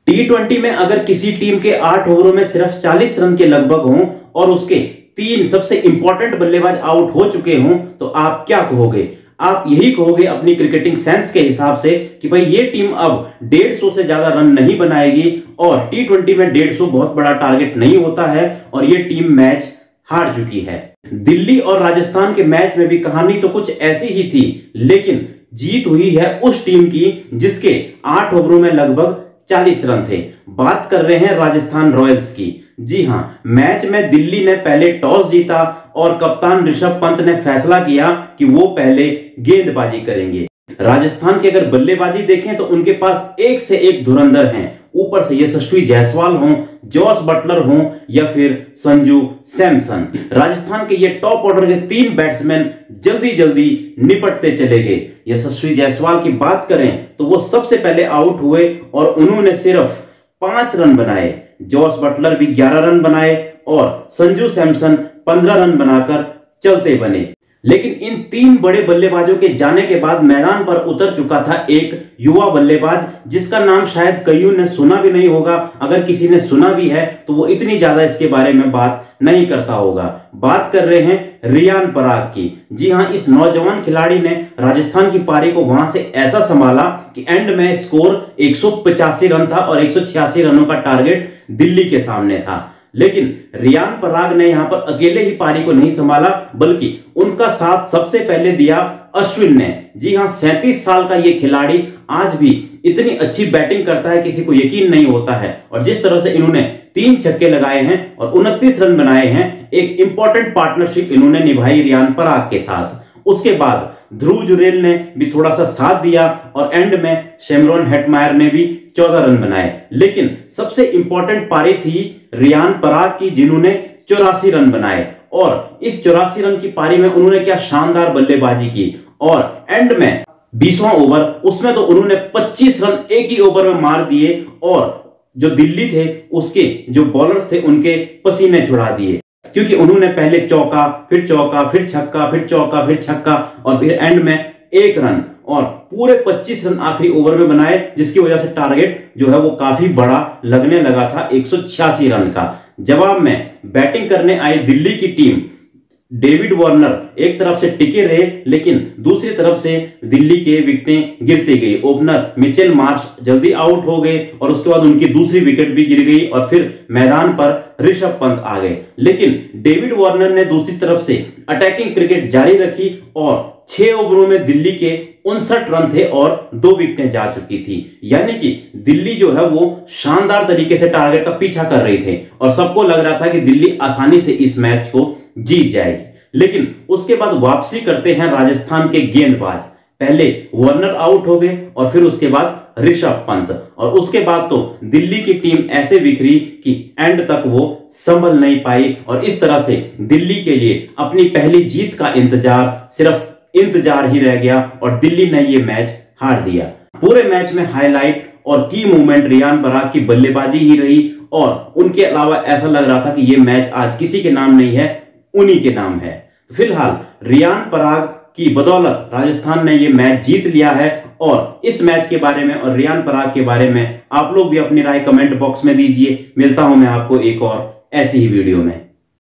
T20 में अगर किसी टीम के 8 ओवरों में सिर्फ 40 रन के लगभग हों और उसके 3 सबसे इंपॉर्टेंट बल्लेबाज आउट हो चुके हों तो आप क्या कहोगे? आप यही कहोगे अपनी क्रिकेटिंग सेंस के हिसाब से कि भाई ये टीम अब 150 से ज्यादा रन नहीं बनाएगी और T20 में 150 बहुत बड़ा टारगेट नहीं होता है और ये टीम मैच हार चुकी है। दिल्ली और राजस्थान के मैच में भी कहानी तो कुछ ऐसी ही थी, लेकिन जीत हुई है उस टीम की जिसके 8 ओवरों में लगभग 40 रन थे। बात कर रहे हैं राजस्थान रॉयल्स की। जी हां, मैच में दिल्ली ने पहले टॉस जीता और कप्तान ऋषभ पंत ने फैसला किया कि वो पहले गेंदबाजी करेंगे। राजस्थान की अगर बल्लेबाजी देखें तो उनके पास एक से एक धुरंधर हैं। ऊपर से यशस्वी जायसवाल हों, जॉस बटलर हों या फिर संजू सैमसन, राजस्थान के ये टॉप ऑर्डर के 3 बैट्समैन जल्दी जल्दी निपटते चले गए। यशस्वी जायसवाल की बात करें तो वो सबसे पहले आउट हुए और उन्होंने सिर्फ 5 रन बनाए। जॉस बटलर भी 11 रन बनाए और संजू सैमसन 15 रन बनाकर चलते बने। लेकिन इन 3 बड़े बल्लेबाजों के जाने के बाद मैदान पर उतर चुका था एक युवा बल्लेबाज जिसका नाम शायद कईयों ने सुना भी नहीं होगा। अगर किसी ने सुना भी है तो वो इतनी ज्यादा इसके बारे में बात नहीं करता होगा। बात कर रहे हैं रियान पराग की। जी हां, इस नौजवान खिलाड़ी ने राजस्थान की पारी को वहां से ऐसा संभाला कि एंड में स्कोर 185 रन था और 186 रनों का टारगेट दिल्ली के सामने था। लेकिन रियान पराग ने यहां पर अकेले ही पारी को नहीं संभाला, बल्कि उनका साथ सबसे पहले दिया अश्विन ने। जी हां, 37 साल का ये खिलाड़ी आज भी इतनी अच्छी बैटिंग करता है, किसी को यकीन नहीं होता है। और जिस तरह से इन्होंने 3 छक्के लगाए हैं और 29 रन बनाए हैं, एक इंपॉर्टेंट पार्टनरशिप इन्होंने निभाई रियान पराग के साथ। उसके बाद ध्रुव जुरेल ने भी थोड़ा सा साथ दिया और एंड में शेमरॉन हेटमायर ने भी 14 रन बनाए। लेकिन सबसे इंपॉर्टेंट पारी थी रियान पराग की, जिन्होंने 84 रन बनाए। और इस 84 रन की पारी में उन्होंने क्या शानदार बल्लेबाजी की। और एंड में 20वां ओवर, उसमें तो उन्होंने 25 रन एक ही ओवर में मार दिए और जो दिल्ली थे उसके जो बॉलर्स थे उनके पसीने छुड़ा दिए, क्योंकि उन्होंने पहले चौका, फिर छक्का, फिर चौका, फिर छक्का और फिर एंड में 1 रन और पूरे 25 रन आखिरी ओवर में बनाए, जिसकी वजह से टारगेट जो है वो काफी बड़ा लगने लगा था 186 रन का। जवाब में बैटिंग करने आई दिल्ली की टीम, डेविड वार्नर एक तरफ से टिके रहे, लेकिन दूसरी तरफ से दिल्ली के विकेटें गिरती गई। ओपनर मिचेल मार्श जल्दी आउट हो गए और उसके बाद उनकी दूसरी विकेट भी गिर गई और फिर मैदान पर ऋषभ पंत आ गए। लेकिन डेविड वार्नर ने दूसरी तरफ से अटैकिंग क्रिकेट जारी रखी और 6 ओवरों में दिल्ली के 59 रन थे और 2 विकेटें जा चुकी थी। यानी कि दिल्ली जो है वो शानदार तरीके से टारगेट का पीछा कर रही थे और सबको लग रहा था कि दिल्ली आसानी से इस मैच को जीत जाएगी। लेकिन उसके बाद वापसी करते हैं राजस्थान के गेंदबाज। पहले वार्नर आउट हो गए और फिर उसके बाद ऋषभ पंत, और उसके बाद तो दिल्ली की टीम ऐसे बिखरी कि एंड तक वो संभल नहीं पाई और इस तरह से दिल्ली के लिए अपनी पहली जीत का इंतजार सिर्फ इंतजार ही रह गया और दिल्ली ने ये मैच हार दिया। पूरे मैच में हाईलाइट और की मूवमेंट रियान पराग की बल्लेबाजी ही रही और उनके अलावा ऐसा लग रहा था कि ये मैच आज किसी के नाम नहीं है, उन्हीं के नाम है। फिलहाल रियान पराग की बदौलत राजस्थान ने ये मैच जीत लिया है और इस मैच के बारे में और रियान पराग के बारे में आप लोग भी अपनी राय कमेंट बॉक्स में दीजिए। मिलता हूं मैं आपको एक और ऐसी ही वीडियो में।